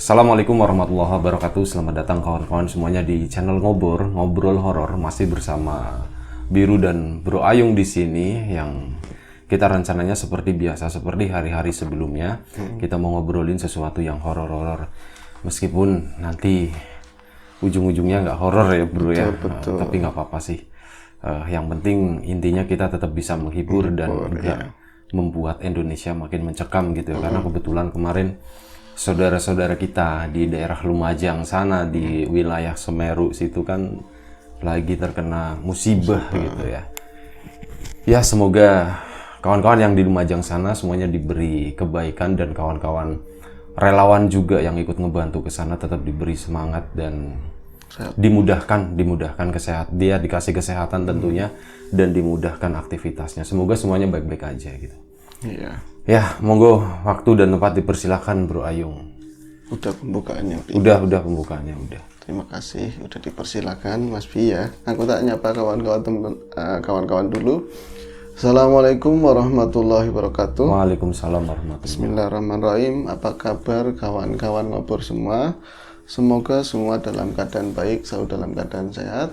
Assalamualaikum warahmatullahi wabarakatuh. Selamat datang kawan-kawan semuanya di channel Ngobrol Horor. Masih bersama Biru dan Bro Ayung di sini yang kita rencananya seperti biasa, seperti hari-hari sebelumnya. Kita mau ngobrolin sesuatu yang horor-horor. Meskipun nanti ujung-ujungnya nggak horor ya bro ya. Betul. Tapi nggak apa-apa sih. Yang penting intinya kita tetap bisa menghibur dan juga membuat Indonesia makin mencekam gitu ya. Karena kebetulan kemarin saudara-saudara kita di daerah Lumajang sana di wilayah Semeru situ kan lagi terkena musibah gitu ya. Ya semoga kawan-kawan yang di Lumajang sana semuanya diberi kebaikan dan kawan-kawan relawan juga yang ikut ngebantu ke sana tetap diberi semangat dan dimudahkan dia dikasih kesehatan tentunya dan dimudahkan aktivitasnya. Semoga semuanya baik-baik aja gitu. Iya. Ya, monggo waktu dan tempat dipersilakan Bro Ayung. Udah pembukaannya. Udah pembukaannya udah. Terima kasih udah dipersilakan Mas Bi ya. Aku tak nyapa kawan-kawan dulu. Assalamualaikum warahmatullahi wabarakatuh. Waalaikumsalam warahmatullahi. Bismillahirrahmanirrahim. Apa kabar kawan-kawan ngobrol semua? Semoga semua dalam keadaan baik, selalu dalam keadaan sehat,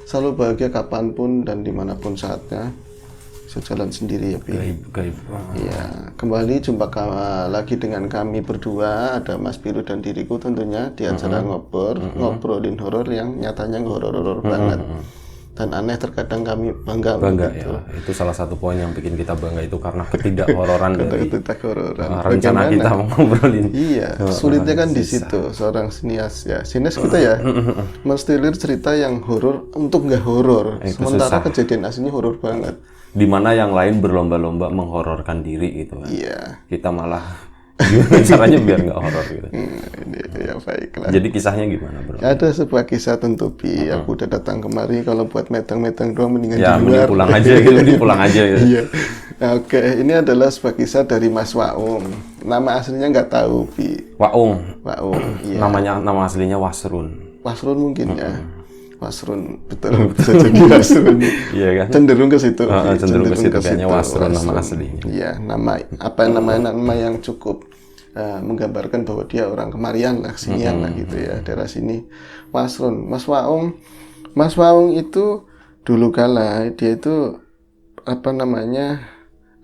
selalu bahagia kapanpun dan dimanapun saatnya. Jalan sendiri ya Bi. Gaib. Ya, kembali jumpa lagi dengan kami berdua, ada Mas Biru dan diriku tentunya di acara ngobrolin horor yang nyatanya horor banget. Dan aneh terkadang kami bangga gitu. Ya. Itu salah satu poin yang bikin kita bangga itu karena ketidakhororan dari rencana kita mau ngobrolin. Iya, sulitnya kan di situ seorang sinias ya. Sinias kita ya menstilir cerita yang horor untuk nggak horor. Sementara susah. Kejadian aslinya horor banget. Dimana yang lain berlomba-lomba menghororkan diri gitu kan. Iya. Kita malah gimana caranya biar nggak horor gitu. Ya baiklah. Jadi kisahnya gimana bro? Ada sebuah kisah tentu Bi. Aku udah datang kemari kalau buat meteng-meteng doang mendingan ya, di luar. pulang aja gitu, pulang aja gitu. Iya. Oke, ini adalah sebuah kisah dari Mas Waung. Nama aslinya nggak tahu Bi. Waung. Iya. Nama aslinya Wasrun. Wasrun mungkin ya. Wasrun betul bisa jadi Wasrun. Iya kan? Cenderung ke situ. Cenderung ke situ kayaknya Wasrun nama aslinya. Iya, nama yang cukup menggambarkan bahwa dia orang kemarian lah, sinian lah gitu ya, daerah sini. Wasrun, Mas Waung itu dulu kala dia itu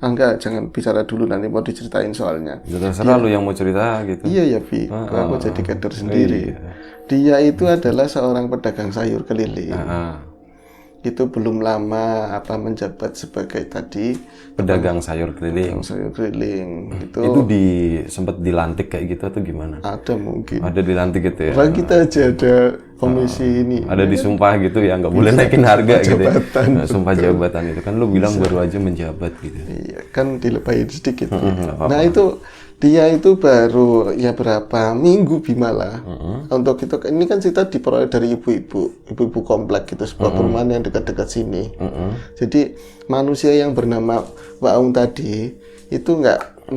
enggak, jangan bicara dulu, nanti mau diceritain soalnya. Terserah lu yang mau cerita gitu. Iya ya Bi, aku jadi kader sendiri. Iya. Dia itu adalah seorang pedagang sayur keliling. Itu belum lama menjabat sebagai pedagang sayur keliling. Itu sempat dilantik kayak gitu atau gimana? Ada mungkin. Ada dilantik gitu ya. Orang kita aja ada komisi ini. Ada disumpah gitu ya, nggak boleh naikin harga gitu. Jabatan. Sumpah jabatan itu kan lu bilang baru aja menjabat gitu. Iya, kan dilepahin sedikit. Nah, itu dia itu baru ya berapa minggu Bimala. Untuk itu ini kan cerita diperoleh dari ibu-ibu komplek gitu, sebuah perumahan yang dekat-dekat sini. Jadi manusia yang bernama Waung tadi itu nggak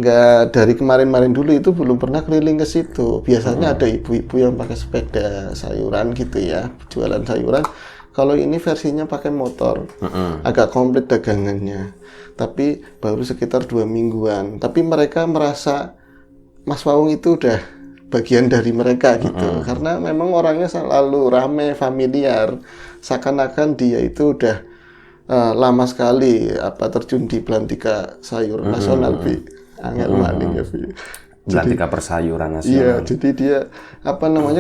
dari kemarin dulu itu belum pernah keliling ke situ. Biasanya ada ibu-ibu yang pakai sepeda sayuran gitu ya, jualan sayuran. Kalau ini versinya pakai motor, agak komplit dagangannya. Tapi baru sekitar 2 mingguan. Tapi mereka merasa Mas Waung itu udah bagian dari mereka gitu. Karena memang orangnya selalu rame, familiar. Seakan-akan dia itu udah lama sekali terjun di Belantika Sayur Nasional, Bi. Angel maning ya, Bi. Belantika Persayuran Nasional. Iya, jadi dia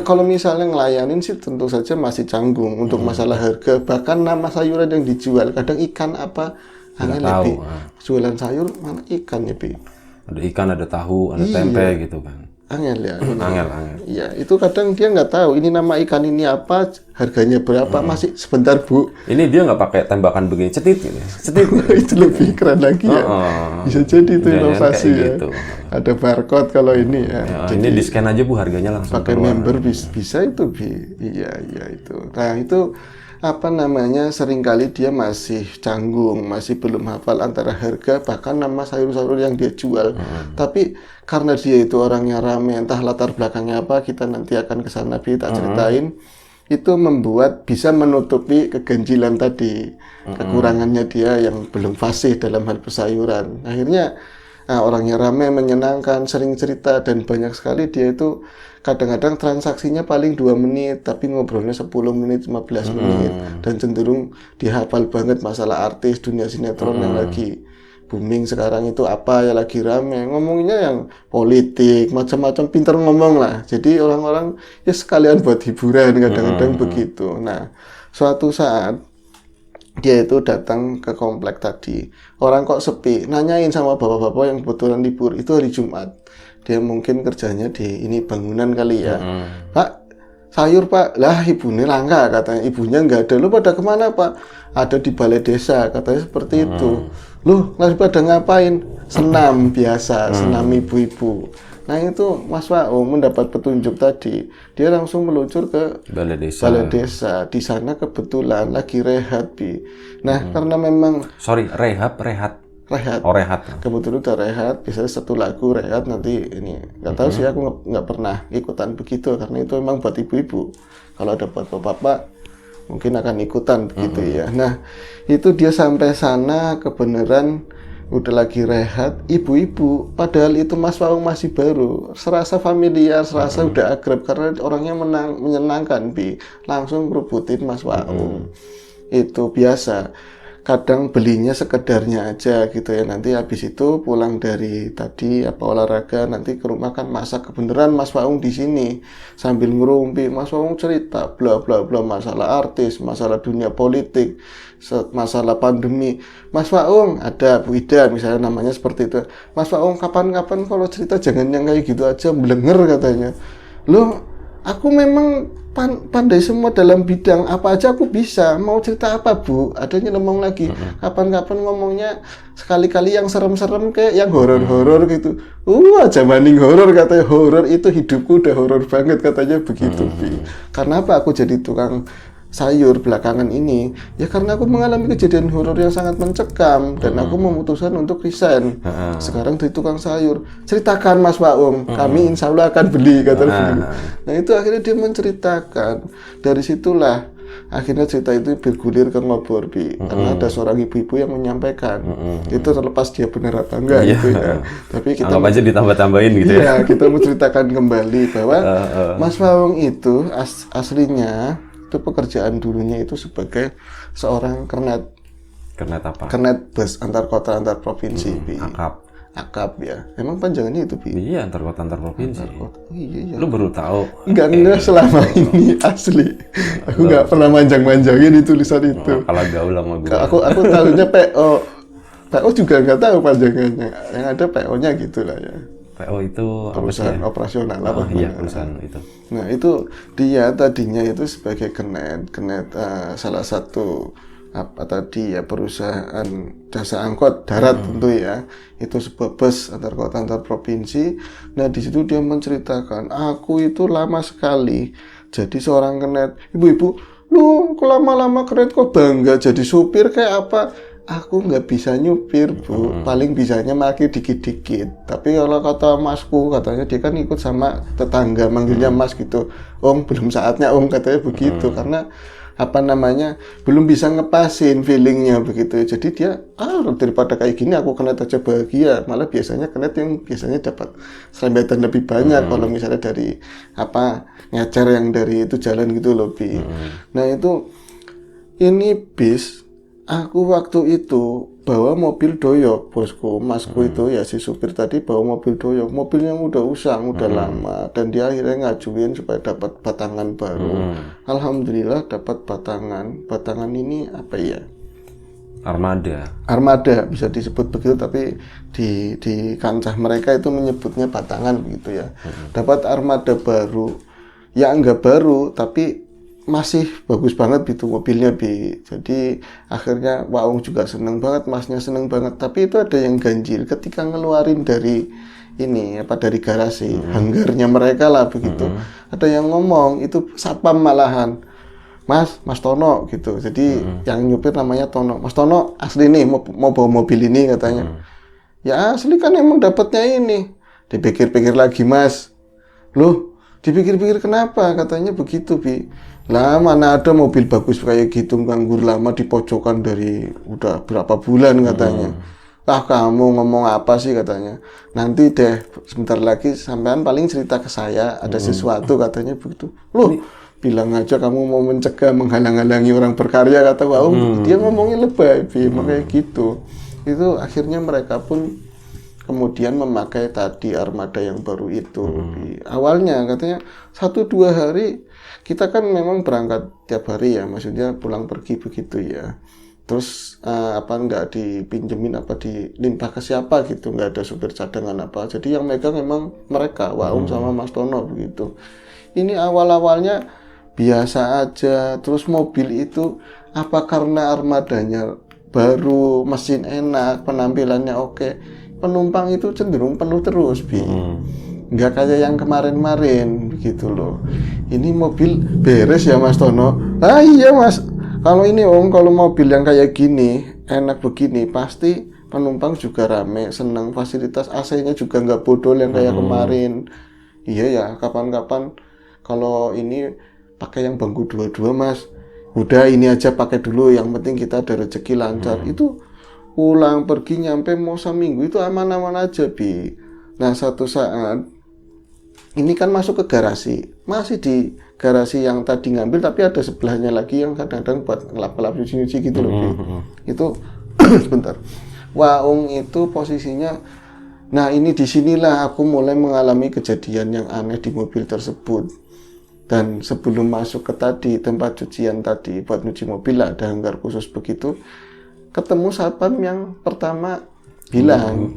kalau misalnya ngelayanin sih tentu saja masih canggung untuk masalah harga. Bahkan nama sayuran yang dijual, kadang ikan angel ya, Bi. Jualan sayur mana ikan ya, Bi? Ada ikan, ada tahu, ada tempe gitu kan. Angel ya. Angel. Iya, itu kadang dia nggak tahu ini nama ikan ini apa, harganya berapa, masih sebentar Bu. Ini dia nggak pakai tembakan begini, cetit gitu. Itu lebih keren lagi ya. Bisa jadi itu inovasi ya. Gitu. Ada barcode kalau ini ya. Jadi, ini di scan aja Bu, harganya langsung pakai member bisa itu Bi. Iya itu. Nah itu seringkali dia masih canggung, masih belum hafal antara harga bahkan nama sayur-sayur yang dia jual. Tapi karena dia itu orangnya rame, entah latar belakangnya apa, kita nanti akan ke sana Bi, tak ceritain. Itu membuat bisa menutupi keganjilan tadi, kekurangannya dia yang belum fasih dalam hal bersayuran. Akhirnya orangnya ramai, menyenangkan, sering cerita, dan banyak sekali dia itu kadang-kadang transaksinya paling 2 menit, tapi ngobrolnya 10 menit, 15 menit, dan cenderung dihafal banget masalah artis, dunia sinetron yang lagi booming sekarang itu apa ya, lagi rame, ngomongnya yang politik, macam-macam, pinter ngomong lah. Jadi orang-orang ya sekalian buat hiburan, kadang-kadang begitu. Nah, suatu saat dia itu datang ke komplek tadi, orang kok sepi, nanyain sama bapak-bapak yang kebetulan libur, itu hari Jumat, dia mungkin kerjanya di ini bangunan kali ya. Pak, sayur Pak, lah ibunya langka katanya, ibunya nggak ada. Lu pada kemana Pak? Ada di balai desa katanya, seperti itu. Lu lagi pada ngapain? Senam biasa, senam ibu-ibu. Nah itu Mas Waung mendapat petunjuk tadi, dia langsung meluncur ke balai desa. Di sana kebetulan lagi rehat, Bi. Nah karena memang rehat. Oh, rehat. Kebetulan udah rehat, biasanya satu lagu rehat, nanti ini nggak tahu sih, aku nggak pernah ikutan begitu karena itu memang buat ibu-ibu. Kalau ada buat bapak-bapak mungkin akan ikutan begitu ya. Nah itu dia sampai sana kebenaran udah lagi rehat, ibu-ibu, padahal itu Mas Waung masih baru, serasa familiar, serasa udah akrab karena orangnya menyenangkan, Bi. Langsung ngerebutin Mas Waung. Itu biasa. Kadang belinya sekedarnya aja gitu ya. Nanti habis itu pulang dari tadi olahraga, nanti ke rumah kan masak, kebenaran Mas Waung di sini sambil ngerumpi, Mas Waung cerita bla bla bla masalah artis, masalah dunia politik, masalah pandemi. Mas Waung, ada Bu Ida misalnya namanya seperti itu. Mas Waung kapan-kapan kalau cerita jangan yang kayak gitu aja, blenger katanya. Loh, aku memang pandai semua dalam bidang apa aja aku bisa. Mau cerita apa Bu? Adanya ngomong lagi. Kapan-kapan ngomongnya sekali-kali yang serem-serem kayak yang horor-horor gitu. Aja maning horor katanya. Horor itu hidupku udah horor banget katanya begitu. Karena apa aku jadi tukang sayur belakangan ini? Ya karena aku mengalami kejadian horor yang sangat mencekam dan aku memutuskan untuk resign. Sekarang jadi tukang sayur. Ceritakan Mas Waung, kami insya Allah akan beli katanya. Nah itu akhirnya dia menceritakan. Dari situlah akhirnya cerita itu bergulir ke ngobrol, Bi. Karena ada seorang ibu-ibu yang menyampaikan. Itu terlepas dia benar apa enggak gitu ya. Tapi kita anggap aja ditambah-tambahin gitu ya. Iya, kita menceritakan kembali bahwa Mas Waung itu aslinya itu pekerjaan dulunya itu sebagai seorang kernet. Kernet apa? Kernet bus antar kota antar provinsi. Akap ya. Emang panjangannya itu, Bi? Iya, antar kota antar provinsi. Oh, iya. Lu baru tahu? Enggak selama ini asli. Aku nggak pernah manjang-manjangin di tulisan itu. Kalau gaul sama gue. Aku tahunya PO. PO juga nggak tahu panjangannya. Yang ada PO-nya gitulah ya. PO itu perusahaan operasional apa? Iya, perusahaan itu. Nah itu dia tadinya itu sebagai kernet salah satu perusahaan jasa angkot darat tentu ya, itu sebuah bus antar kota antar provinsi. Nah di situ dia menceritakan, aku itu lama sekali jadi seorang kernet. Ibu-ibu, lu kok lama-lama kernet kok bangga jadi supir kayak apa? Aku nggak bisa nyupir, Bu. Paling bisanya parkir dikit-dikit. Tapi kalau kata masku, katanya dia kan ikut sama tetangga, manggilnya mas gitu. Om, belum saatnya om, katanya begitu. Karena belum bisa ngepasin feelingnya begitu. Jadi dia, daripada kayak gini aku kernet aja bahagia. Malah biasanya kernet yang biasanya dapat serempetan lebih banyak. Kalau misalnya dari ngecer yang dari itu jalan gitu loh, Bi. Nah itu, ini bis. Aku waktu itu bawa mobil doyok, bosku, masku itu ya si supir tadi bawa mobil doyok, mobilnya udah usang, udah lama, dan dia akhirnya ngajuin supaya dapat batangan baru. Alhamdulillah dapat batangan ini apa ya? Armada bisa disebut begitu, tapi di kancah mereka itu menyebutnya batangan begitu ya. Dapat armada baru, ya enggak baru, tapi masih bagus banget gitu mobilnya, Bi. Jadi akhirnya Waung juga seneng banget, masnya seneng banget. Tapi itu ada yang ganjil ketika ngeluarin dari dari garasi, hanggarnya mereka lah begitu. Ada yang ngomong, itu satpam malahan. Mas Tono gitu. Jadi yang nyupir namanya Tono. Mas Tono asli nih mau bawa mobil ini katanya. Ya asli kan emang dapatnya ini. Dipikir-pikir lagi, Mas. Loh, dipikir-pikir kenapa? Katanya begitu, Bi. Lah mana ada mobil bagus kayak gitu nganggur lama di pojokan dari udah berapa bulan katanya. "Ah, kamu ngomong apa sih?" katanya. "Nanti deh sebentar lagi sampean paling cerita ke saya ada sesuatu," katanya begitu. Loh, bilang aja kamu mau mencegah, menghalang-halangi orang berkarya, kata Waung. Dia ngomongnya lebay, makanya gitu. Itu akhirnya mereka pun kemudian memakai tadi armada yang baru itu. Awalnya katanya 1-2 hari kita kan memang berangkat tiap hari ya, maksudnya pulang pergi begitu ya. Terus nggak dipinjemin apa dilimpah ke siapa gitu, nggak ada supir cadangan apa. Jadi yang megang memang mereka, Waung sama Mas Tono begitu. Ini awal-awalnya biasa aja. Terus mobil itu apa karena armadanya baru, mesin enak, penampilannya oke, penumpang itu cenderung penuh terus, nggak kayak yang kemarin-kemarin begitu loh. Ini mobil beres ya Mas Tono? Ah iya Mas, kalau ini Om, kalau mobil yang kayak gini enak begini pasti penumpang juga rame, senang, fasilitas AC-nya juga nggak bodol yang kayak kemarin. Iya ya, kapan-kapan kalau ini pakai yang bangku 2-2 Mas, udah ini aja pakai dulu, yang penting kita ada rezeki lancar. Itu pulang pergi nyampe mau seminggu itu aman-aman aja Nah satu saat ini kan masuk ke garasi, masih di garasi yang tadi ngambil, tapi ada sebelahnya lagi yang kadang-kadang buat ngelap-ngelap nyuci-nyuci gitu loh Itu sebentar, Waung itu posisinya, nah ini disinilah aku mulai mengalami kejadian yang aneh di mobil tersebut. Dan sebelum masuk ke tadi tempat cucian tadi buat nyuci mobil lah, ada hanggar khusus begitu, ketemu satpam yang pertama bilang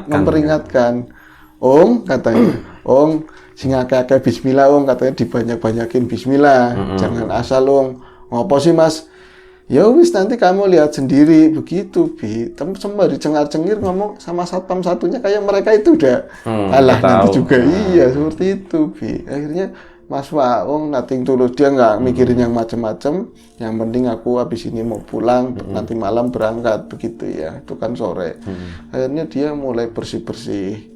memperingatkan, "Om," katanya, "Om, sing akeh-akeh bismillah Om," katanya, "dibanyak-banyakin bismillah, jangan asal Om." "Ngopo sih Mas?" "Ya wis nanti kamu lihat sendiri," begitu sembari cengar-cengir ngomong sama satpam satunya kayak mereka itu udah alah nanti juga. Iya seperti itu Akhirnya Mas Waung nating tulus, dia nggak mikirin yang macem-macem, yang penting aku habis ini mau pulang, nanti malam berangkat begitu ya, itu kan sore. Akhirnya dia mulai bersih-bersih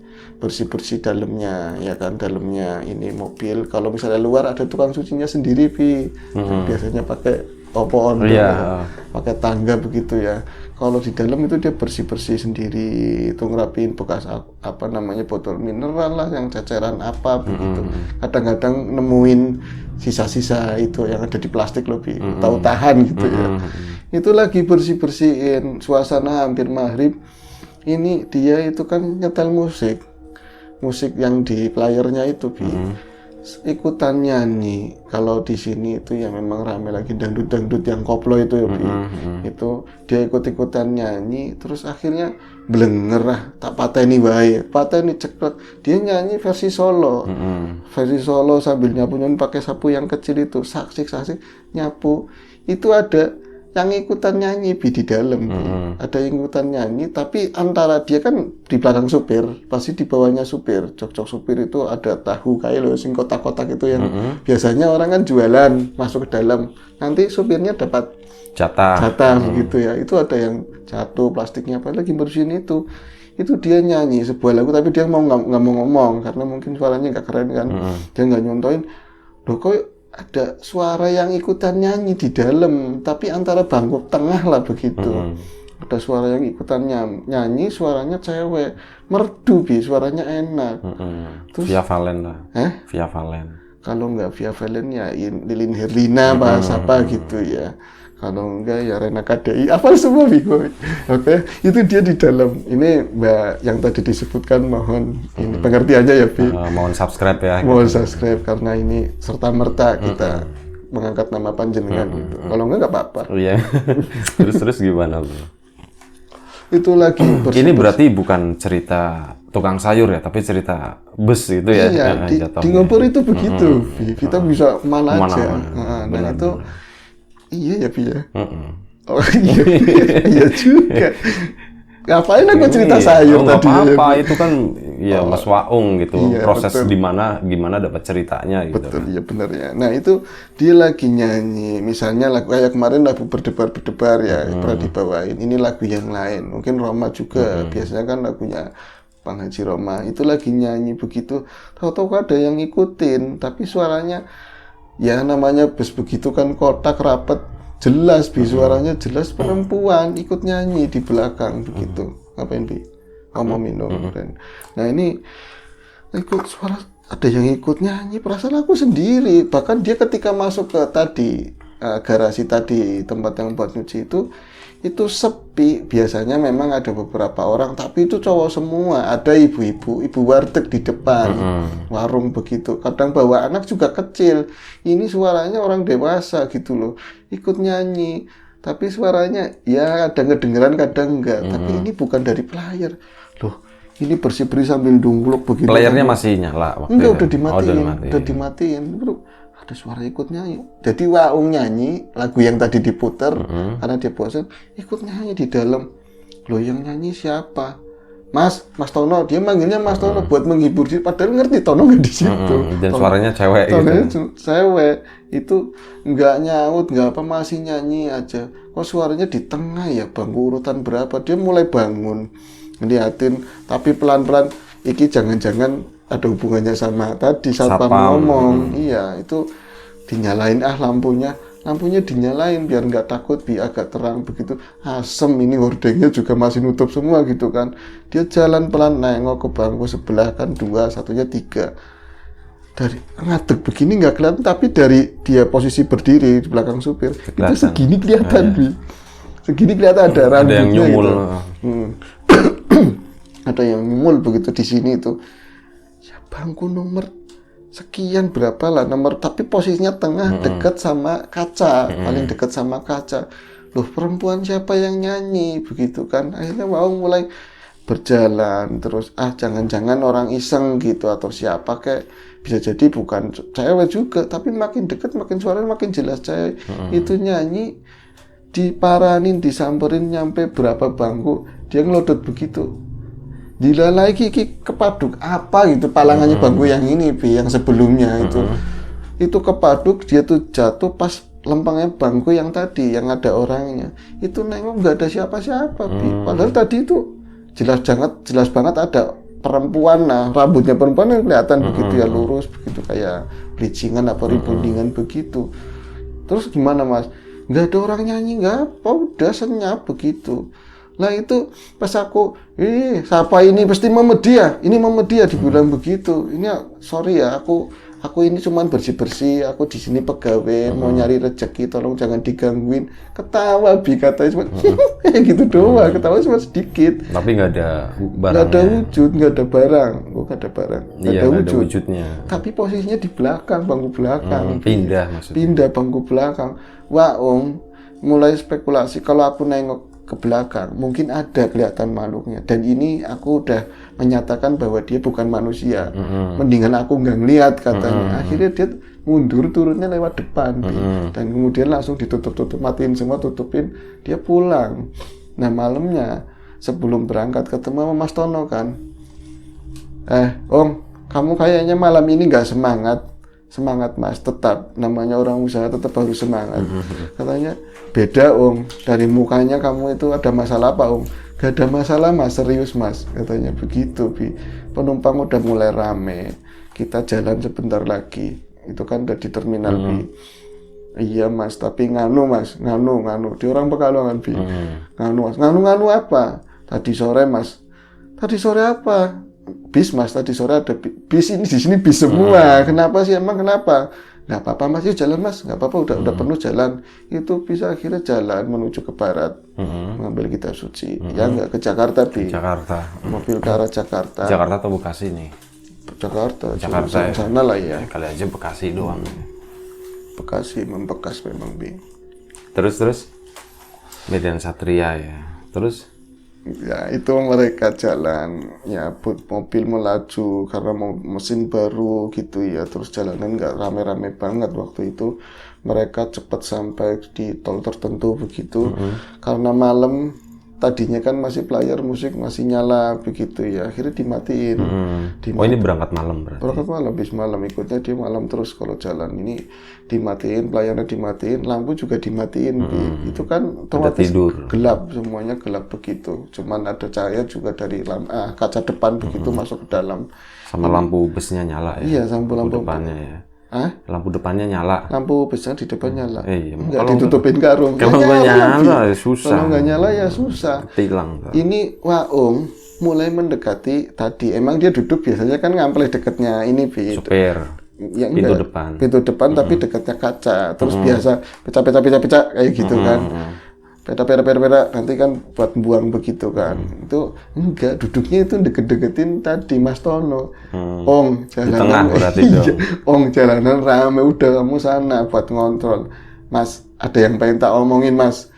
dalamnya, ya kan, dalamnya ini mobil. Kalau misalnya luar ada tukang cucinya sendiri biasanya pakai opon, pakai tangga begitu ya. Kalau di dalam itu dia bersih-bersih sendiri, itu ngerapiin bekas botol mineral lah, yang ceceran apa begitu. Kadang-kadang nemuin sisa-sisa itu yang ada di plastik lebih tahu tahan gitu ya. Itu lagi bersih-bersihin, suasana hampir maghrib. Ini dia itu kan nyetel musik yang di playernya itu ikutan nyanyi. Kalau di sini itu ya memang rame lagi dangdut yang koplo itu itu dia ikut-ikutan nyanyi, terus akhirnya blenger lah, tak pateni ceklek, dia nyanyi versi solo sambil nyapu pakai sapu yang kecil itu, saksik nyapu. Itu ada yang ikutan nyanyi di dalam, ada yang ikutan nyanyi, tapi antara dia kan di belakang supir, pasti di bawahnya supir, jok supir itu ada tahu kayak lo sing kotak-kotak itu yang biasanya orang kan jualan masuk ke dalam, nanti supirnya dapat jatah begitu ya. Itu ada yang jatuh plastiknya, apa lagi bersihin itu dia nyanyi sebuah lagu, tapi dia nggak mau ngomong karena mungkin suaranya nggak keren kan. Dia nggak nyontoin, loh kok ada suara yang ikutan nyanyi di dalam, tapi antara bangku tengah lah begitu. Ada suara yang ikutan nyanyi, suaranya cewek, merdu suaranya enak. Terus Via Valen lah. Via Valen. Kalau nggak Via Valen ya Lilin Herlina bahasa apa gitu ya. Kalau enggak ya Rena KDI, apa semua Oke, itu dia di dalam. Ini Mbak yang tadi disebutkan, mohon ini pengertiannya ya mohon subscribe ya. Mohon subscribe karena ini serta merta kita mengangkat nama panjenengan gitu. Kalau enggak apa-apa. Iya. Terus gimana bro? Itu lagi ini berarti bukan cerita tukang sayur ya, tapi cerita bus gitu ya. Iya, di Ngopur itu begitu. Kita bisa kemana aja. Nah itu iya ya ya. Oh iya juga. Ngapain aku cerita sayur tadi? Apa-apa itu kan ya Mas Waung gitu. Iya, proses gimana dapat ceritanya gitu. Betul, iya benar ya. Nah itu dia lagi nyanyi, misalnya lagu kayak kemarin lagu berdebar-berdebar ya, pernah dibawain. Ini lagu yang lain, mungkin Roma juga. Biasanya kan lagunya Bang Haji Roma. Itu lagi nyanyi begitu, tahu-tahu ada yang ngikutin, tapi suaranya ya namanya bus begitu kan kotak rapet, jelas suaranya jelas perempuan ikut nyanyi di belakang begitu. ngapain Bi? Oh, mau minum. Dan, nah ini ikut suara, ada yang ikut nyanyi, perasaan aku sendiri. Bahkan dia ketika masuk ke tadi garasi tadi, tempat yang buat nyuci itu sepi. Biasanya memang ada beberapa orang, tapi itu cowok semua. Ada ibu warteg di depan warung begitu. Kadang bawa anak juga kecil. Ini suaranya orang dewasa gitu loh, ikut nyanyi. Tapi suaranya ya kadang kedengeran, kadang enggak. Tapi ini bukan dari player loh. Ini bersih-bersih sambil dungkluk begitu. Playernya masih nyala waktu enggak, itu? udah dimatiin. Oh, Udah dimatiin. Bro, ada suara ikut nyanyi. Jadi Waung nyanyi lagu yang tadi diputer karena dia bosan, ikut nyanyi di dalam. Loh, yang nyanyi siapa? Mas Tono. Dia manggilnya Mas Tono buat menghibur dia. Padahal ngerti Tono nggak di situ. Dan suaranya cewek Suaranya gitu. cewek. Itu nggak nyaut, nggak apa, masih nyanyi aja. Kok suaranya di tengah ya, bangku urutan berapa? Dia mulai bangun, ngeliatin, tapi pelan-pelan. Iki jangan-jangan ada hubungannya sama tadi satpam ngomong. Iya, itu dinyalain lampunya dinyalain biar nggak takut, biar agak terang begitu. Asem, ini hordengnya juga masih nutup semua gitu kan. Dia jalan pelan nengok ke bangku sebelah kan, 2, satunya 3. Dari ngadeg begini nggak kelihatan, tapi dari dia posisi berdiri di belakang supir itu segini kelihatan. Segini kelihatan ada rambutnya. Ada yang nyumul gitu. Ada yang nyumul begitu di sini itu. Ya, bangku nomor sekian berapa lah nomor, tapi posisinya tengah, dekat sama kaca, paling dekat sama kaca. Loh, perempuan siapa yang nyanyi begitu kan? Akhirnya Waung mulai berjalan terus, jangan-jangan orang iseng gitu atau siapa, kayak bisa jadi bukan cewek juga, tapi makin dekat makin suaranya makin jelas cewek. Itu nyanyi, diparanin, disamperin nyampe berapa bangku, dia ngelodot begitu. Gila lagi kepaduk apa gitu, palangannya bangku yang ini Bi, yang sebelumnya itu kepaduk, dia tuh jatuh pas lempengnya bangku yang tadi yang ada orangnya. Itu nengok nggak ada siapa-siapa Bi. Padahal tadi itu jelas banget ada perempuan, nah rambutnya perempuan yang kelihatan begitu ya, lurus begitu kayak bleachingan apa rebondingan begitu. Terus gimana Mas? Nggak ada orang nyanyi, nggak apa, udah senyap begitu. Lah itu pas aku, siapa ini, pasti Memedia, ini Memedia, dibilang begitu. Ini sorry ya, aku ini cuman bersih-bersih, aku di sini pegawai, mau nyari rezeki, tolong jangan digangguin. Ketawa Bi, katanya cuma gitu doang, ketawa cuma sedikit. Tapi nggak ada barangnya. Nggak ada wujud, nggak ada barang, nggak ada barang, nggak Iya, ada nggak ada wujudnya. Tapi posisinya di belakang, bangku belakang. Pindah maksudnya. Pindah bangku belakang. Waung mulai spekulasi, kalau aku nengok ke belakang mungkin ada kelihatan makhluknya, dan ini aku udah menyatakan bahwa dia bukan manusia. Mendingan aku nggak ngeliat katanya. Akhirnya dia mundur, turunnya lewat depan dan kemudian langsung ditutup, matiin semua, tutupin, dia pulang. Nah malamnya sebelum berangkat ketemu sama Mas Tono kan, Om, kamu kayaknya malam ini nggak semangat. Semangat Mas, tetap, namanya orang usaha tetap harus semangat. Katanya, beda Om, dari mukanya kamu itu ada masalah apa Om? Gak ada masalah Mas, serius Mas, katanya begitu Bi. Penumpang udah mulai rame, kita jalan sebentar lagi, itu kan udah di terminal Bi. Iya Mas, tapi nganu Mas, nganu, di orang Pekalongan Bi. Nganu Mas, nganu apa? Tadi sore Mas, tadi sore apa? Bis Mas, tadi sore ada bis, ini di sini bis semua. Kenapa sih emang, kenapa? Nggak apa-apa Mas, yuk jalan Mas, nggak apa-apa, udah penuh jalan. Itu bisa akhirnya jalan menuju ke barat, mengambil kitab suci. Ya nggak ke Jakarta Bi. Jakarta. Mobil ke arah Jakarta. Jakarta atau Bekasi nih? Jakarta ya. Sana lah ya. Kali aja Bekasi doang. Bekasi membekas memang Bi. Terus Medan Satria ya. Terus ya itu mereka jalan, ya mobil melaju karena mesin baru gitu ya, terus jalanan nggak rame-rame banget waktu itu. Mereka cepat sampai di tol tertentu begitu, karena malam tadinya kan masih player musik masih nyala begitu ya, akhirnya dimatiin. Oh ini berangkat malam berarti? Berangkat malam, bis malam, ikutnya dia malam terus kalau jalan. Ini dimatiin, pelayannya dimatiin, lampu juga dimatiin. Itu kan otomatis gelap, semuanya gelap begitu. Cuman ada cahaya juga dari kaca depan begitu masuk ke dalam. Sama lampu busnya nyala ya? Iya, lampu depannya ya. Lampu depannya nyala. Lampu besar di depan nyala. Iya, Nggak ditutupin karung. Kalau nggak nyala ya susah. Kalau nggak nyala ya susah. Tilang. Ini Waung mulai mendekati tadi. Emang dia duduk biasanya kan ngampel dekatnya ini supir. Ya, pintu depan. Pintu depan tapi dekatnya kaca. Terus biasa pecah kayak gitu kan. Peda nanti kan buat buang begitu kan. Itu enggak, duduknya itu deket-deketin tadi Mas Tono. Ong jalanan. Di tengah berarti dong. Ong jalanan rame, udah kamu sana buat ngontrol. Mas, ada yang pengen tak omongin Mas.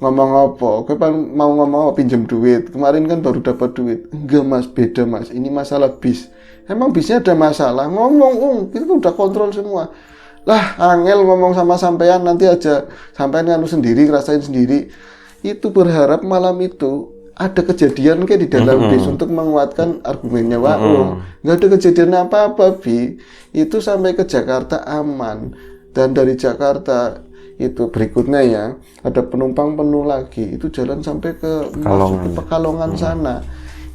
Ngomong apa? Kowe mau ngomong apa? Pinjem duit. Kemarin kan baru dapat duit. Enggak Mas, beda Mas. Ini masalah bis. Emang bisnya ada masalah? Ngomong, kita udah kontrol semua. Lah, angel ngomong sama sampean, nanti aja sampean nganu sendiri, ngerasain sendiri. Itu berharap malam itu ada kejadian kayak di dalam bis untuk menguatkan argumennya Waung. Nggak ada kejadian apa-apa, Bi. Itu sampai ke Jakarta aman. Dan dari Jakarta itu berikutnya ya, ada penumpang penuh lagi. Itu jalan sampai ke Pekalongan sana.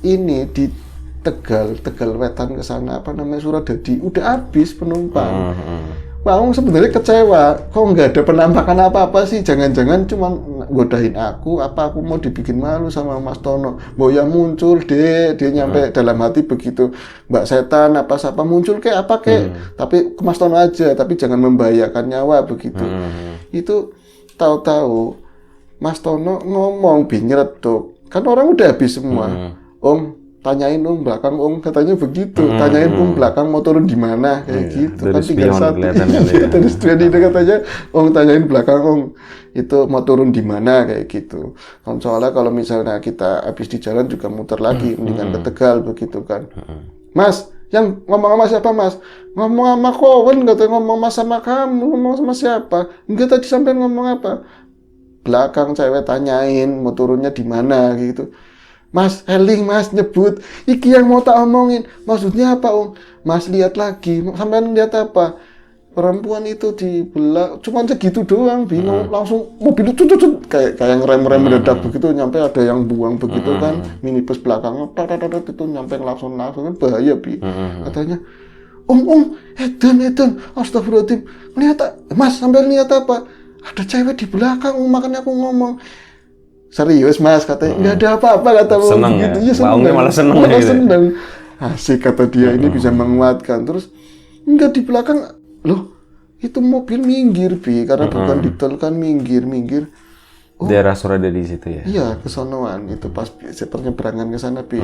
Ini di Tegal Wetan ke sana, apa namanya, Suradadi, udah habis penumpang. Waung sebenarnya kecewa, kok nggak ada penampakan apa-apa sih, jangan-jangan cuma godain aku mau dibikin malu sama Mas Tono. Boya muncul deh, dia nyampe dalam hati begitu, Mbak Setan apa siapa muncul kayak apa kayak, tapi ke Mas Tono aja, tapi jangan membahayakan nyawa begitu. Itu tahu-tahu Mas Tono ngomong binyret tuh, kan orang udah habis semua. Om, tanyain belakang katanya begitu. Tanyain belakang mau turun di mana kayak gitu. Kan tinggal satu. Dari spion itu katanya tanyain belakang itu mau turun di mana kayak gitu. Kan soalnya kalau misalnya kita habis di jalan juga muter lagi mendingan ke Tegal begitu kan. Mas, yang ngomong sama siapa Mas? Ngomong sama Kowen, katanya ngomong sama kamu, ngomong sama siapa? Enggak, tadi sampai ngomong apa? Belakang cewek tanyain mau turunnya di mana gitu. Mas, eling Mas nyebut, iki yang mau tak omongin. Maksudnya apa Mas lihat lagi, sampean lihat apa? Perempuan itu dibelah, cuman segitu doang, bingung, langsung mobil itu kayak ngerem mendadak begitu, nyampe ada yang buang begitu kan, minibus belakangnya, itu nyampe langsung kan bahaya Bi. Katanya, Edan, astagfirullahaladzim, lihat Mas, sampean lihat apa? Ada cewek di belakang, makanya aku ngomong. Serius Mas, katanya nggak ada apa-apa, kata seneng gitu. Ya, seneng. Malah seneng. Asik, kata dia, ini bisa menguatkan. Terus enggak, di belakang loh, itu mobil minggir Bi, karena bukan di tol kan minggir. Daerah Suradadi di situ ya? Iya, kesonoan itu pas penyeberangan ke sana Bi.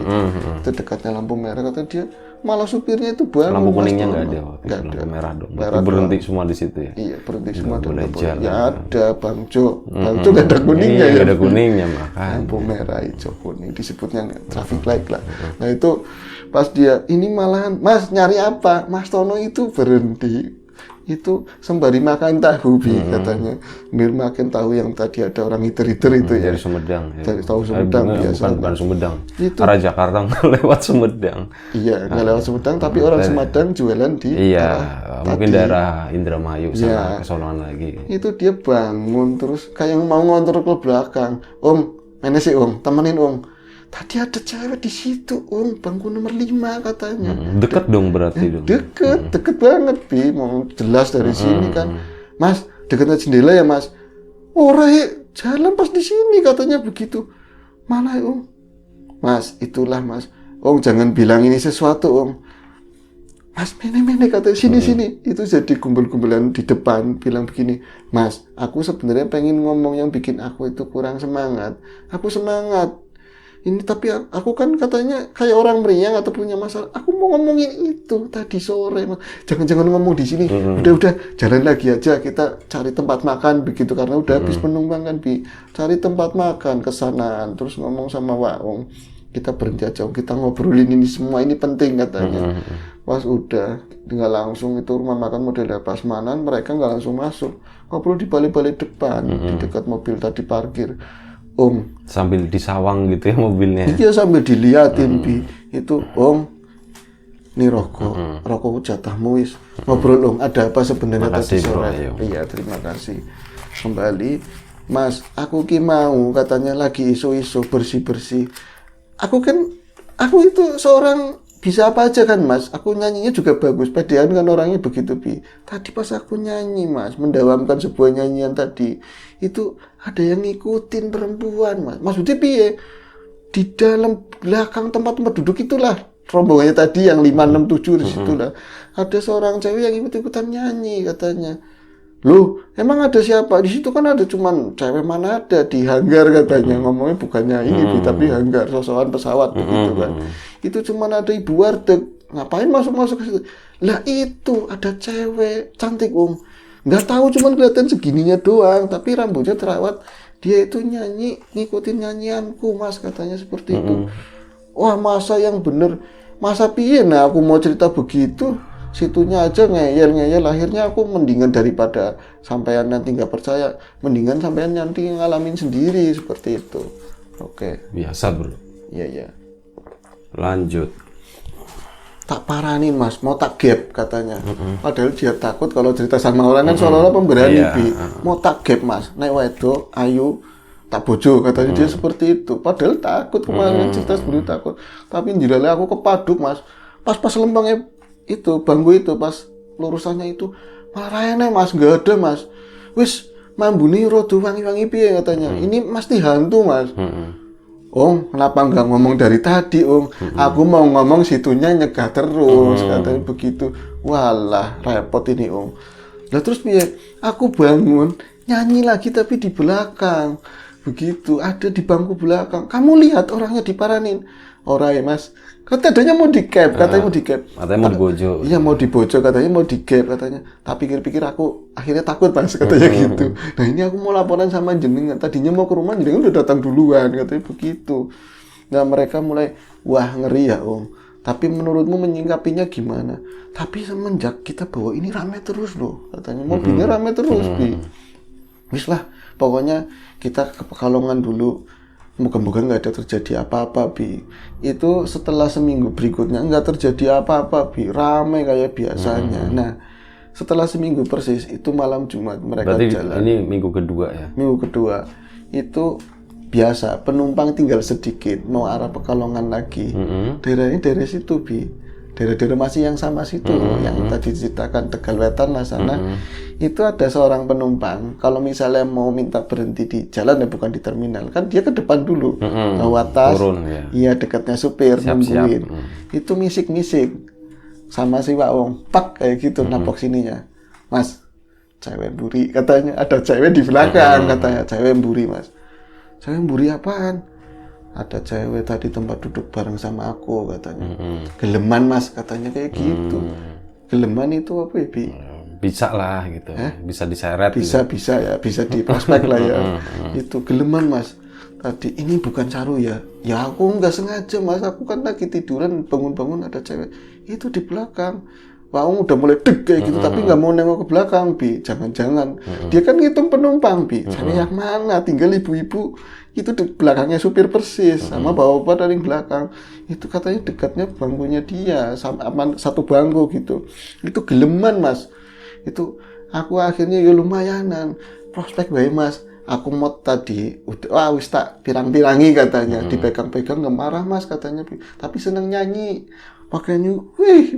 Itu dekatnya lampu merah, kata dia. Malah supirnya itu bangun. Lampu kuningnya nggak ada, lampu merah dong. Berhenti semua di situ ya? Iya, berhenti semua. Boleh jalan. Ya ada Bang Jo nggak ada kuningnya ya. Nggak ada kuningnya makanya. Lampu merah, hijau, kuning, disebutnya traffic light lah. Nah itu pas dia ini malahan, Mas nyari apa? Mas Tono itu berhenti. Itu sembari makan tahu Bi, katanya. Sambil makan tahu yang tadi ada orang iter-iter itu ya. Dari Sumedang. Ya. Dari tahu Sumedang biasa. Bukan Sumedang. Itu arah Jakarta lewat Sumedang. Iya, nggak lewat Sumedang, tapi orang Sumedang jualan di mungkin tadi. daerah Indramayu sama kesonoan lagi. Itu dia bangun terus kayak mau ngontrol ke belakang. Mana sih temenin Tadi ada cewek di situ, bangku nomor 5 katanya. Deket dong berarti dong. Deket banget Bi, mau jelas dari sini kan. Mas, dekatnya jendela ya Mas. Jalan pas di sini katanya begitu. Mana Mas, itulah Mas. Jangan bilang ini sesuatu Mas, mene katanya sini. Itu jadi kumpul-kumpulan di depan bilang begini, Mas, aku sebenarnya pengen ngomong yang bikin aku itu kurang semangat. Aku semangat. Ini tapi aku kan katanya kayak orang meriang atau punya masalah. Aku mau ngomongin itu tadi sore. Jangan ngomong di sini. Udah jalan lagi aja, kita cari tempat makan begitu karena udah habis penumpang kan Bi. Cari tempat makan kesanaan terus ngomong sama Waung. Kita berhenti aja, kita ngobrolin ini semua, ini penting katanya. Pas udah tinggal langsung itu rumah makan model Pasmanan, mereka nggak langsung masuk. Ngobrol di balik-balik depan di dekat mobil tadi parkir. Sambil disawang gitu ya mobilnya. Iya, sambil diliatin Bi. Itu ini rokok jatahmu wis. Ngobrol ada apa sebenarnya tadi sore? Iya, terima kasih. Kembali, Mas, aku mau katanya lagi isu-isu bersih-bersih. Aku itu seorang bisa apa aja kan mas, aku nyanyinya juga bagus, pedean kan orangnya begitu Bi. Tadi pas aku nyanyi mas, mendawamkan sebuah nyanyian tadi, itu ada yang ngikutin perempuan mas. Maksudnya piye? Di dalam belakang tempat-tempat duduk itulah, rombongannya tadi yang 5, 6, 7 di situlah. Ada seorang cewek yang ikut-ikutan nyanyi katanya. Loh, emang ada siapa? Di situ kan ada cuman cewek mana ada di hanggar katanya. Ngomongnya bukannya ini, tapi hanggar, sosokan pesawat begitu kan. Itu cuman ada ibu warteg. Ngapain masuk-masuk ke situ? Lah itu ada cewek cantik nggak tahu cuman kelihatan segininya doang, tapi rambutnya terawat. Dia itu nyanyi, ngikutin nyanyianku mas katanya seperti itu. Wah masa yang bener, masa piye? Nah aku mau cerita begitu. Situnya aja ngeyel, akhirnya aku mendingan daripada sampean nanti nggak percaya, mendingan sampean nanti ngalamin sendiri seperti itu. Oke. Biasa bro. Iya. Lanjut. Tak paranin mas, mau tak gap katanya. Padahal dia takut kalau cerita sama orang kan seolah-olah pemberani Bi. Mau tak gap mas, naik wedok, ayu, tak bojo katanya dia seperti itu. Padahal takut kemarin cerita sebelum takut. Tapi jirale aku kepaduk mas. Pas lembangnya itu bangku itu pas lurusannya itu malah enak mas, nggak ada mas. Wis mambuni rodo wangi-wangi piye katanya. Ini mesti hantu mas. Kenapa nggak ngomong dari tadi Aku mau ngomong situnya nyegah terus katanya begitu. Walah repot ini Lah terus piye? Aku bangun nyanyi lagi tapi di belakang. Begitu ada di bangku belakang. Kamu lihat orangnya diparanin. Orai mas, katanya mau di cap, katanya mau di cap. Katanya mau dibojo. Iya mau dibojo, katanya mau di cap katanya. Tapi pikir-pikir aku akhirnya takut mas, katanya gitu. Nah ini aku mau laporan sama jenengan. Tadinya mau ke rumah, jenengan udah datang duluan, katanya begitu. Nah mereka mulai, wah ngeri ya Tapi menurutmu menyingkapinya gimana? Tapi semenjak kita bawa ini rame terus loh, katanya mobilnya rame terus. Wis lah, pokoknya kita ke Pekalongan dulu. Moga-moga nggak ada terjadi apa-apa Bi. Itu setelah seminggu berikutnya nggak terjadi apa-apa Bi, ramai kayak biasanya. Nah setelah seminggu persis itu malam Jumat mereka berarti jalan. Ini minggu kedua ya? Minggu kedua itu biasa penumpang tinggal sedikit mau arah Pekalongan lagi. Daerah ini daerah situ Bi, daerah-daerah masih yang sama situ yang tadi diceritakan Tegal Wetan lah sana. Itu ada seorang penumpang kalau misalnya mau minta berhenti di jalan ya bukan di terminal kan dia ke depan dulu bawa tas turun, ya. Iya dekatnya supir nungguin itu misik-misik sama si Waong pak kayak gitu napok sininya mas cewek buri katanya ada cewek di belakang katanya cewek buri mas cewek buri apaan ada cewek tadi tempat duduk bareng sama aku katanya geleman mas katanya kayak gitu geleman itu apa ya Bi? Bisa lah gitu, bisa diseret bisa gitu. bisa di prospek lah ya. Itu geleman mas tadi ini bukan saru ya aku nggak sengaja mas, aku kan lagi tiduran bangun-bangun ada cewek itu di belakang. Wah udah mulai deg kayak gitu tapi nggak mau nengok ke belakang Bi, jangan-jangan dia kan ngitung penumpang Bi, cewek yang mana tinggal ibu-ibu itu di belakangnya supir persis sama bapak-bapak dari belakang itu katanya dekatnya bangkunya dia sama satu bangku gitu. Itu geleman mas. Itu aku akhirnya ya lumayanan prospek baik mas aku mau tadi udah wis tak pirang-pirangi katanya dipegang-pegang nggak marah mas katanya tapi seneng nyanyi makanya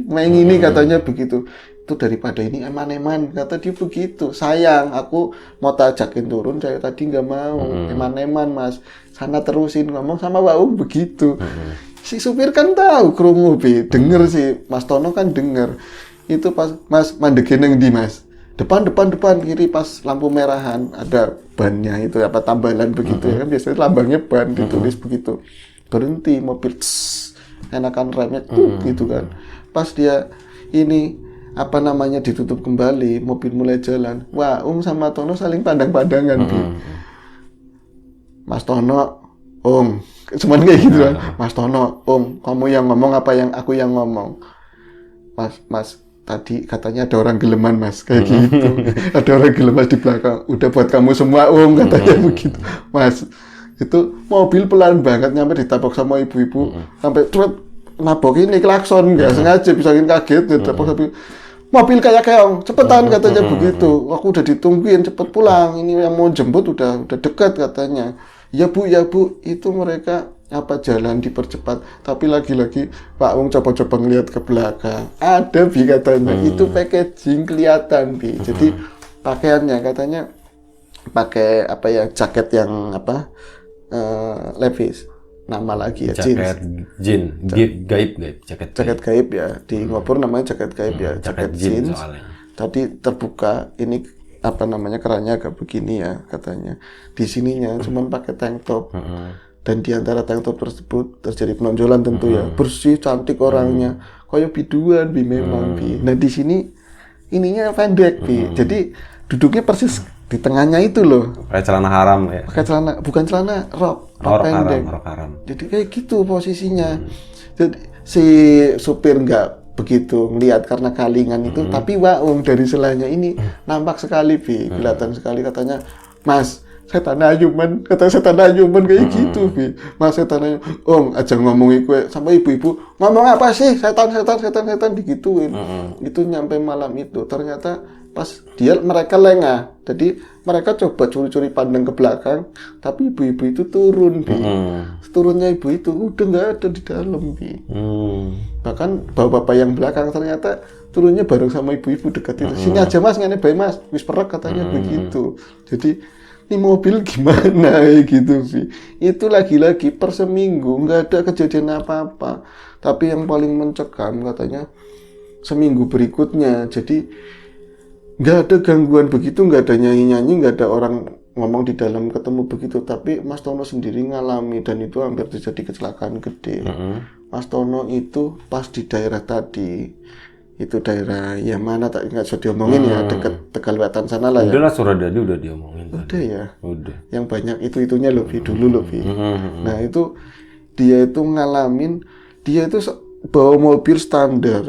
main ini katanya begitu itu daripada ini eman-eman kata dia begitu sayang aku mau tak ajakin turun saya tadi nggak mau eman-eman mas sana terusin ngomong sama Waung begitu si supir kan tahu krungu Bi denger sih Mas Tono kan denger itu pas mas mandegin yang di mas depan kiri pas lampu merahan ada bannya itu apa tambalan begitu ya kan biasanya lambangnya ban ditulis begitu berhenti mobil enakan remnya gitu kan pas dia ini apa namanya ditutup kembali mobil mulai jalan wah sama Tono saling pandang-pandangan Mas Tono cuman kayak gitu kan Mas Tono kamu yang ngomong apa yang aku yang ngomong mas tadi katanya ada orang geleman mas kayak gitu ada orang geleman di belakang udah buat kamu semua katanya begitu mas itu mobil pelan banget nyampe ditabok sama ibu-ibu sampai nabok ini klakson nggak sengaja bisa kaget ditabok sampai mobil kayak keong cepetan katanya begitu aku udah ditungguin cepet pulang ini yang mau jemput udah dekat katanya ya bu itu mereka apa jalan dipercepat, tapi lagi-lagi Pak Wong coba-coba ngelihat ke belakang, ada Bi katanya, itu packaging kelihatan Bi, jadi pakaiannya katanya pakai apa ya, jaket yang apa, Levi's, nama lagi ya, jaket jeans, gaib, jaket gaib ya, di Ngopur namanya jaket gaib ya, jaket jeans, tadi terbuka, ini apa namanya, kerannya agak begini ya katanya, di sininya cuman pakai tank top. Dan di antara tank top tersebut terjadi penonjolan tentu ya, bersih, cantik orangnya, kayak biduan Bi memang Bi. Nah di sini ininya pendek Bi, jadi duduknya persis di tengahnya itu loh. Pakai celana haram ya? Pakai celana, bukan celana, rok pendek. Rok haram. Jadi kayak gitu posisinya. Jadi si supir nggak begitu ngelihat karena kalingan itu, tapi Waung dari selanya ini nampak sekali Bi, kelihatan sekali, katanya, Mas, setan ayuman, kata setan ayuman kayak gitu Bi. Mas setan ayuman, Om aja ngomongi gue sampai ibu-ibu ngomong apa sih, setan digituin. Itu nyampe malam itu ternyata pas mereka lengah, jadi mereka coba curi-curi pandang ke belakang, tapi ibu-ibu itu turun Bi. Turunnya ibu itu udah nggak ada di dalam Bi. Bahkan bapak-bapak yang belakang ternyata turunnya bareng sama ibu-ibu dekat itu. Sini aja Mas, ngene bae Mas, wis perek katanya begitu. Jadi ini mobil gimana gitu sih. Itu lagi-lagi per seminggu nggak ada kejadian apa-apa. Tapi yang paling mencekam katanya seminggu berikutnya. Jadi nggak ada gangguan begitu, nggak ada nyanyi-nyanyi, nggak ada orang ngomong di dalam ketemu begitu. Tapi Mas Tono sendiri ngalami dan itu hampir terjadi kecelakaan gede. Mas Tono itu pas di daerah tadi. Itu daerah yang mana tak nggak usah diomongin ya, dekat Tegal Wetan sana lah ya. Udah lah, Suradadi udah diomongin. Udah ya. Udah. Yang banyak itunya loh Bi, dulu loh Bi. Nah itu dia itu ngalamin, dia itu bawa mobil standar,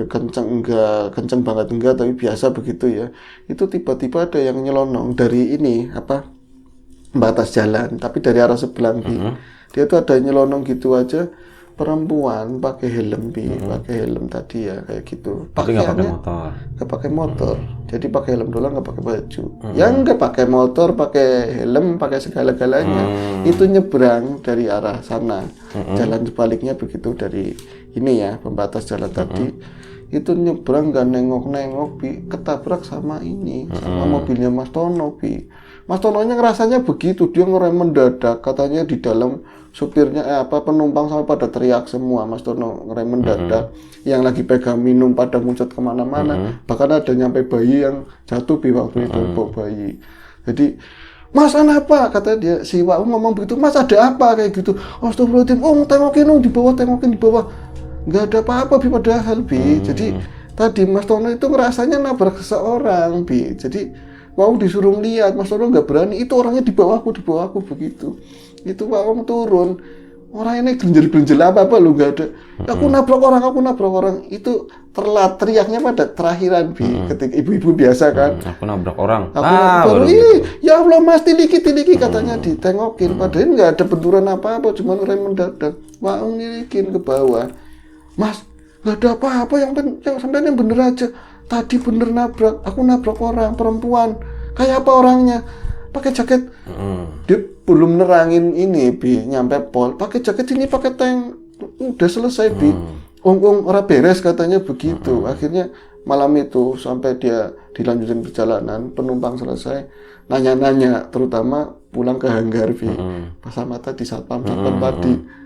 kenceng banget enggak, tapi biasa begitu ya. Itu tiba-tiba ada yang nyelonong dari ini apa, batas jalan, tapi dari arah sebelah Bi. Dia tuh ada nyelonong gitu aja. Perempuan pakai helm Bi, pakai helm tadi ya kayak gitu. Tapi nggak pakai motor. Nggak pakai motor. Jadi pakai helm doang, nggak pakai baju. Yang nggak pakai motor, pakai helm, pakai segala-galanya. Itu nyebrang dari arah sana. Jalan sebaliknya begitu dari ini ya, pembatas jalan tadi. Itu nyebrang nggak nengok-nengok Bi, ketabrak sama ini, sama mobilnya Mas Tono Bi. Mas Tononya ngerasanya begitu, dia ngerem mendadak, katanya di dalam supirnya penumpang sampai pada teriak semua. Mas Tono ngerem mendadak, yang lagi pegang minum pada muncrat kemana-mana, bahkan ada nyampe bayi yang jatuh Bi waktu itu, bawa bayi. Jadi, Mas kenapa? Kata dia, si Waung ngomong begitu, Mas ada apa kayak gitu? Astagfirullahaladzim, tengokin di bawah. Nggak ada apa-apa Bi padahal Bi. Jadi tadi Mas Tono itu ngerasanya nabrak seseorang Bi. Jadi Waung disuruh lihat, Mas Tono nggak berani. Itu orangnya di bawahku begitu. Itu Waung turun. Orang ini gelenjel-gelenjel apa lu nggak ada. Aku nabrak orang. Itu teriaknya pada terakhiran Bi. Ketika ibu-ibu biasa kan. Aku nabrak orang. Baru ya Allah Mas, tiliki katanya ditengokin. Padahal nggak ada benturan apa-apa, cuma rem mendadak. Waung nilikin ke bawah. Mas, nggak ada apa-apa, yang sampean yang bener aja. Tadi bener nabrak, aku nabrak orang, perempuan. Kayak apa orangnya? Pakai jaket. Dia belum nerangin ini Bi, nyampe pol. Pakai jaket ini, pakai tank. Udah selesai Bi. Ora beres katanya begitu. Akhirnya malam itu sampai dia dilanjutin perjalanan, penumpang selesai, nanya-nanya, terutama pulang ke Hanggar Bi. Pasang mata di satpam tadi.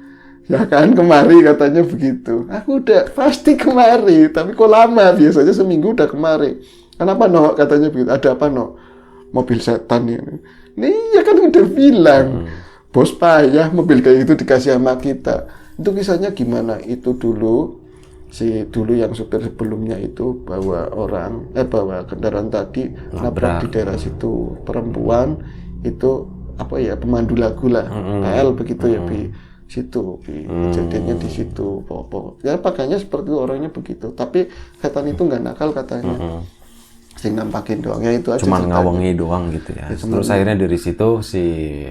Ya kan kemari katanya begitu. Aku udah pasti kemari, tapi kok lama, biasanya seminggu udah kemari. Kenapa no? Katanya begitu. Ada apa no? Mobil setan ini. Nih ya kan udah bilang. Bos payah mobil kayak itu dikasih sama kita. Itu kisahnya gimana? Itu dulu yang supir sebelumnya itu bawa kendaraan tadi nabrak di daerah situ. Perempuan itu apa ya, pemandu lagu lah. KL begitu ya Bi. Situ kejadiannya di situ ya pakainya seperti itu, orangnya begitu, tapi setan itu nggak nakal katanya. Sing nampakin doang ya, itu aja, cuman ngawangi doang gitu ya. Terus akhirnya dari situ si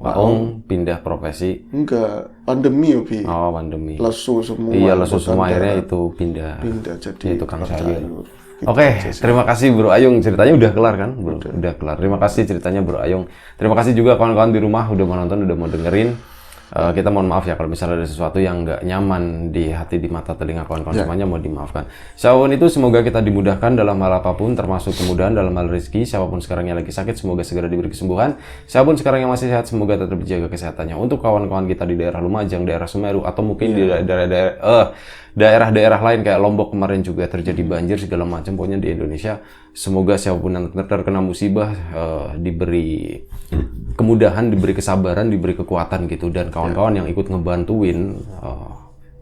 Waung pindah profesi. Enggak, pandemi ya Bi. Oh pandemi, lesu semua. Iya lesu semua, akhirnya itu pindah jadi tukang sayur. Oke, gitu. terima kasih Bro Ayung, ceritanya udah kelar kan Bro? Udah kelar. Terima kasih ceritanya Bro Ayung. Terima kasih juga kawan-kawan di rumah udah mau nonton, udah mau dengerin. kita mohon maaf ya kalau misalnya ada sesuatu yang nggak nyaman di hati, di mata, telinga kawan-kawan semuanya, mau dimaafkan. Siapapun itu semoga kita dimudahkan dalam hal apapun, termasuk kemudahan dalam hal rezeki. Siapapun sekarang yang lagi sakit semoga segera diberi kesembuhan. Siapapun sekarang yang masih sehat semoga tetap dijaga kesehatannya. Untuk kawan-kawan kita di daerah Lumajang, daerah Semeru, atau mungkin di daerah-daerah lain kayak Lombok kemarin juga terjadi banjir segala macam, pokoknya di Indonesia semoga siapapun yang terkena musibah diberi kemudahan, diberi kesabaran, diberi kekuatan gitu, dan kawan-kawan yang ikut ngebantuin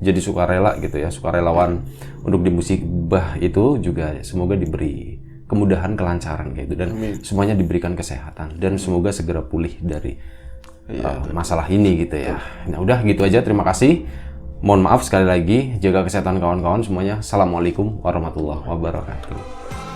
jadi sukarela gitu ya, sukarelawan untuk di musibah itu juga semoga diberi kemudahan, kelancaran gitu, dan semuanya diberikan kesehatan, dan semoga segera pulih dari masalah ini gitu ya. Nah udah gitu aja, terima kasih. Mohon maaf sekali lagi, jaga kesehatan kawan-kawan semuanya. Assalamualaikum warahmatullahi wabarakatuh.